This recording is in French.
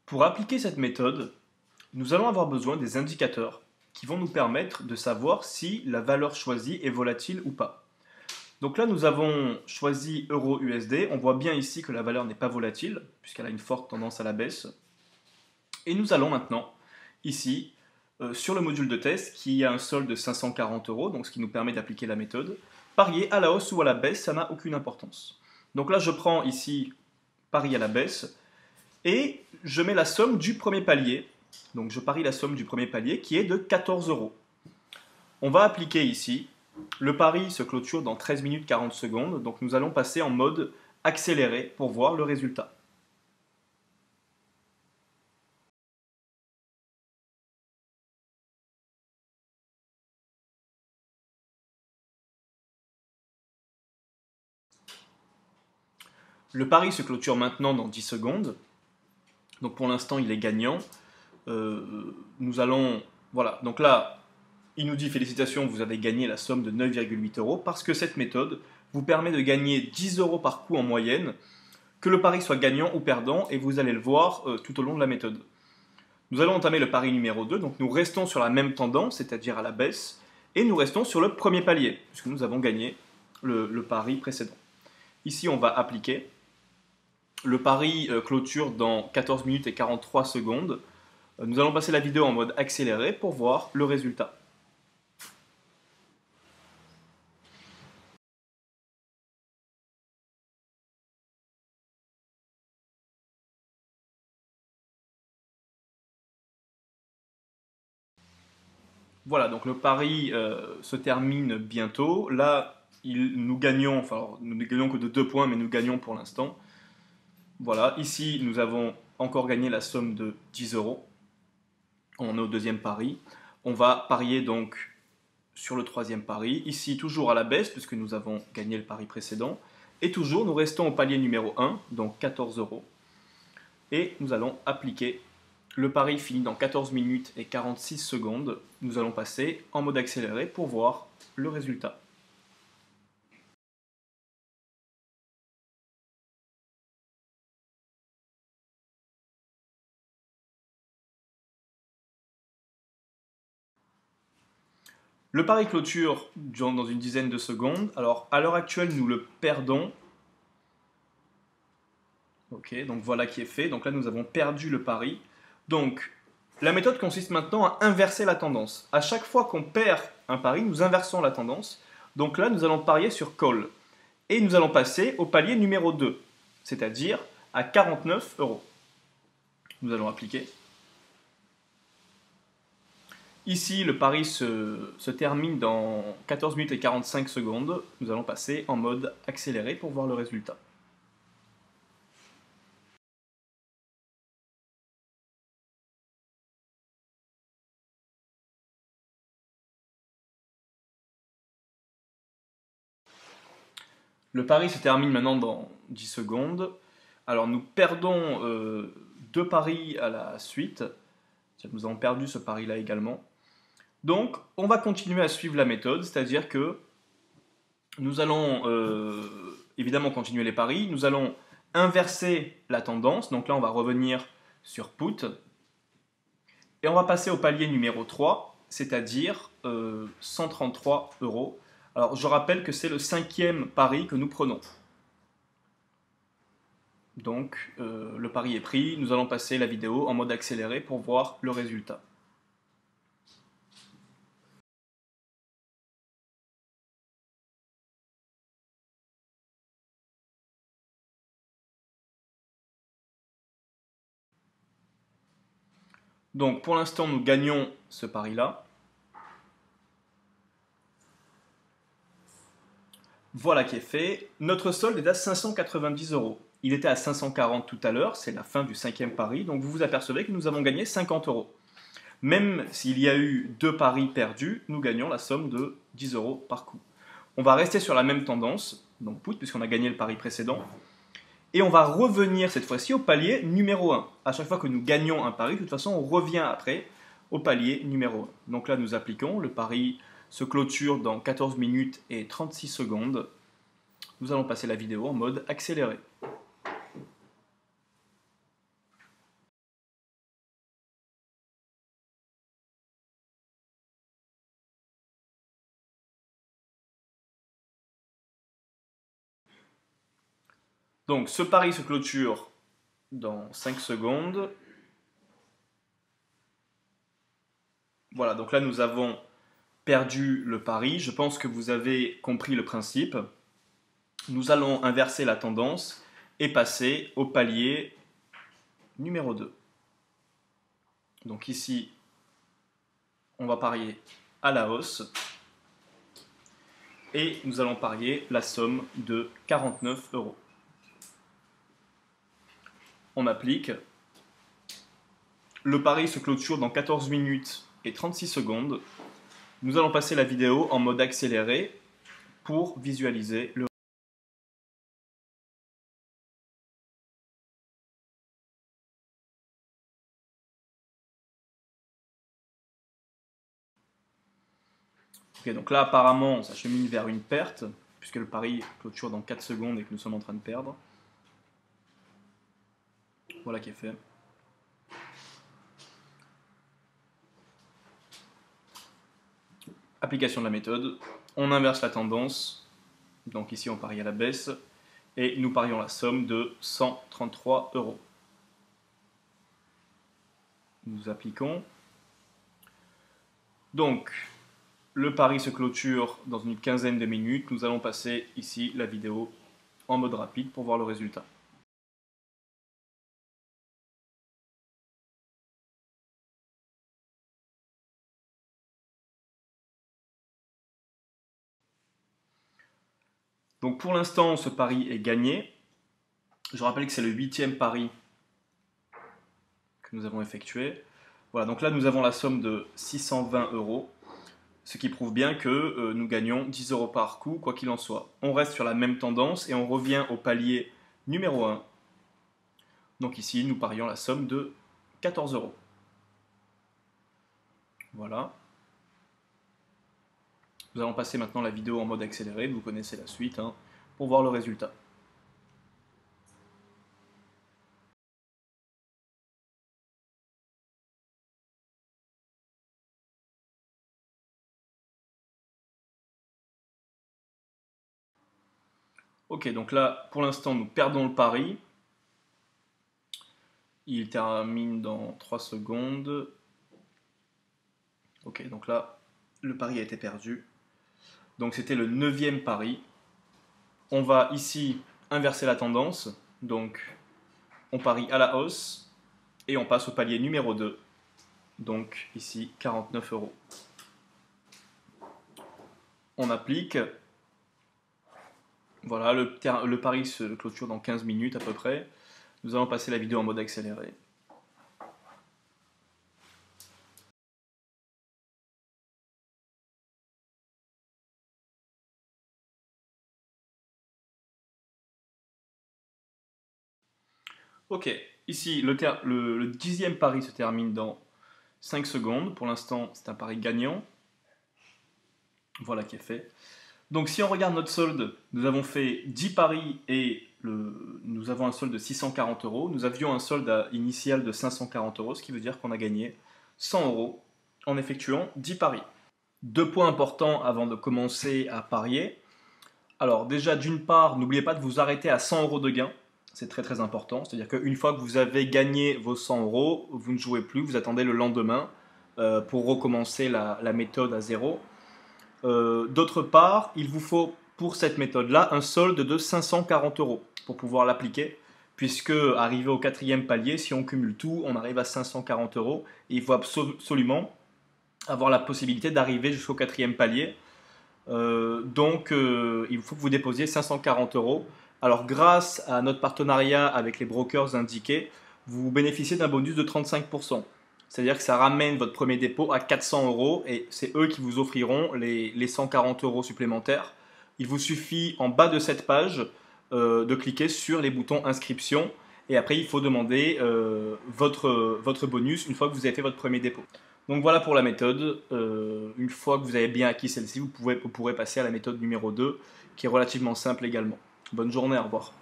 Pour appliquer cette méthode, nous allons avoir besoin des indicateurs qui vont nous permettre de savoir si la valeur choisie est volatile ou pas. Donc là, nous avons choisi euro-USD. On voit bien ici que la valeur n'est pas volatile, puisqu'elle a une forte tendance à la baisse. Et nous allons maintenant, ici, sur le module de test, qui a un solde de 540 euros, donc ce qui nous permet d'appliquer la méthode, parier à la hausse ou à la baisse, ça n'a aucune importance. Donc là, je prends ici pari à la baisse, et je mets la somme du premier palier. Donc je parie la somme du premier palier qui est de 14 euros. On va appliquer ici. Le pari se clôture dans 13 minutes 40 secondes. Donc nous allons passer en mode accéléré pour voir le résultat. Le pari se clôture maintenant dans 10 secondes. Donc pour l'instant il est gagnant. Nous allons... Voilà, donc là, il nous dit félicitations, vous avez gagné la somme de 9,8 euros parce que cette méthode vous permet de gagner 10 euros par coup en moyenne, que le pari soit gagnant ou perdant, et vous allez le voir tout au long de la méthode. Nous allons entamer le pari numéro 2, donc nous restons sur la même tendance, c'est-à-dire à la baisse, et nous restons sur le premier palier, puisque nous avons gagné le pari précédent. Ici, on va appliquer. Le pari clôture dans 14 minutes et 43 secondes. Nous allons passer la vidéo en mode accéléré pour voir le résultat. Voilà, donc le pari se termine bientôt. Là, nous gagnons, enfin, alors, nous ne gagnons que de 2 points, mais nous gagnons pour l'instant. Voilà, ici, nous avons encore gagné la somme de 10 euros. On est au deuxième pari. On va parier donc sur le troisième pari. Ici, toujours à la baisse, puisque nous avons gagné le pari précédent. Et toujours, nous restons au palier numéro 1, donc 14 euros. Et nous allons appliquer. Le pari finit dans 14 minutes et 46 secondes. Nous allons passer en mode accéléré pour voir le résultat. Le pari clôture dans une dizaine de secondes. Alors, à l'heure actuelle, nous le perdons. Ok, donc voilà qui est fait. Donc là, nous avons perdu le pari. Donc, la méthode consiste maintenant à inverser la tendance. À chaque fois qu'on perd un pari, nous inversons la tendance. Donc là, nous allons parier sur call. Et nous allons passer au palier numéro 2, c'est-à-dire à 49 euros. Nous allons appliquer. Ici, le pari se termine dans 14 minutes et 45 secondes. Nous allons passer en mode accéléré pour voir le résultat. Le pari se termine maintenant dans 10 secondes. Alors nous perdons 2 paris à la suite. Nous avons perdu ce pari-là également. Donc on va continuer à suivre la méthode, c'est-à-dire que nous allons évidemment continuer les paris. Nous allons inverser la tendance. Donc là on va revenir sur put. Et on va passer au palier numéro 3, c'est-à-dire 133 euros. Alors je rappelle que c'est le 5e pari que nous prenons. Donc le pari est pris, nous allons passer la vidéo en mode accéléré pour voir le résultat. Donc pour l'instant nous gagnons ce pari-là. Voilà qui est fait. Notre solde est à 590 euros. Il était à 540 tout à l'heure, c'est la fin du 5e pari, donc vous vous apercevez que nous avons gagné 50 euros. Même s'il y a eu 2 paris perdus, nous gagnons la somme de 10 euros par coup. On va rester sur la même tendance, donc put, puisqu'on a gagné le pari précédent. Et on va revenir cette fois-ci au palier numéro 1. À chaque fois que nous gagnons un pari, de toute façon, on revient après au palier numéro 1. Donc là, nous appliquons. Le pari se clôture dans 14 minutes et 36 secondes. Nous allons passer la vidéo en mode accéléré. Donc ce pari se clôture dans 5 secondes. Voilà, donc là nous avons perdu le pari. Je pense que vous avez compris le principe. Nous allons inverser la tendance et passer au palier numéro 2. Donc ici, on va parier à la hausse. Et nous allons parier la somme de 49 €. On applique. Le pari se clôture dans 14 minutes et 36 secondes. Nous allons passer la vidéo en mode accéléré pour visualiser le. Ok, donc là apparemment ça chemine vers une perte, puisque le pari clôture dans 4 secondes et que nous sommes en train de perdre. Voilà qui est fait. Application de la méthode, on inverse la tendance, donc ici on parie à la baisse, et nous parions la somme de 133 €. Nous appliquons. Donc, le pari se clôture dans une quinzaine de minutes. Nous allons passer ici la vidéo en mode rapide pour voir le résultat. Donc pour l'instant, ce pari est gagné. Je rappelle que c'est le 8e pari que nous avons effectué. Voilà, donc là nous avons la somme de 620 €, ce qui prouve bien que nous gagnons 10 € par coup, quoi qu'il en soit. On reste sur la même tendance et on revient au palier numéro 1. Donc ici, nous parions la somme de 14 €. Voilà. Nous allons passer maintenant la vidéo en mode accéléré, vous connaissez la suite, hein, pour voir le résultat. Ok, donc là, pour l'instant, nous perdons le pari. Il termine dans 3 secondes. Ok, donc là, le pari a été perdu. Donc c'était le 9e pari. On va ici inverser la tendance. Donc on parie à la hausse et on passe au palier numéro 2. Donc ici 49 €. On applique. Voilà, le pari se clôture dans 15 minutes à peu près. Nous allons passer la vidéo en mode accéléré. Ok, ici le 10e pari se termine dans 5 secondes. Pour l'instant, c'est un pari gagnant. Voilà qui est fait. Donc si on regarde notre solde, nous avons fait 10 paris et nous avons un solde de 640 €. Nous avions un solde initial de 540 €, ce qui veut dire qu'on a gagné 100 € en effectuant 10 paris. Deux points importants avant de commencer à parier. Alors déjà, d'une part, n'oubliez pas de vous arrêter à 100 € de gain. C'est très très important. C'est-à-dire qu'une fois que vous avez gagné vos 100 €, vous ne jouez plus, vous attendez le lendemain pour recommencer la méthode à zéro. D'autre part, il vous faut pour cette méthode-là un solde de 540 € pour pouvoir l'appliquer, puisque arrivé au 4e palier, si on cumule tout, on arrive à 540 € et il faut absolument avoir la possibilité d'arriver jusqu'au 4e palier. Donc il faut que vous déposiez 540 €. Alors grâce à notre partenariat avec les brokers indiqués, vous bénéficiez d'un bonus de 35%. C'est-à-dire que ça ramène votre premier dépôt à 400 € et c'est eux qui vous offriront les 140 € supplémentaires. Il vous suffit en bas de cette page de cliquer sur les boutons inscription et après il faut demander votre bonus une fois que vous avez fait votre premier dépôt. Donc voilà pour la méthode. Une fois que vous avez bien acquis celle-ci, vous pourrez passer à la méthode numéro 2 qui est relativement simple également. Bonne journée, au revoir.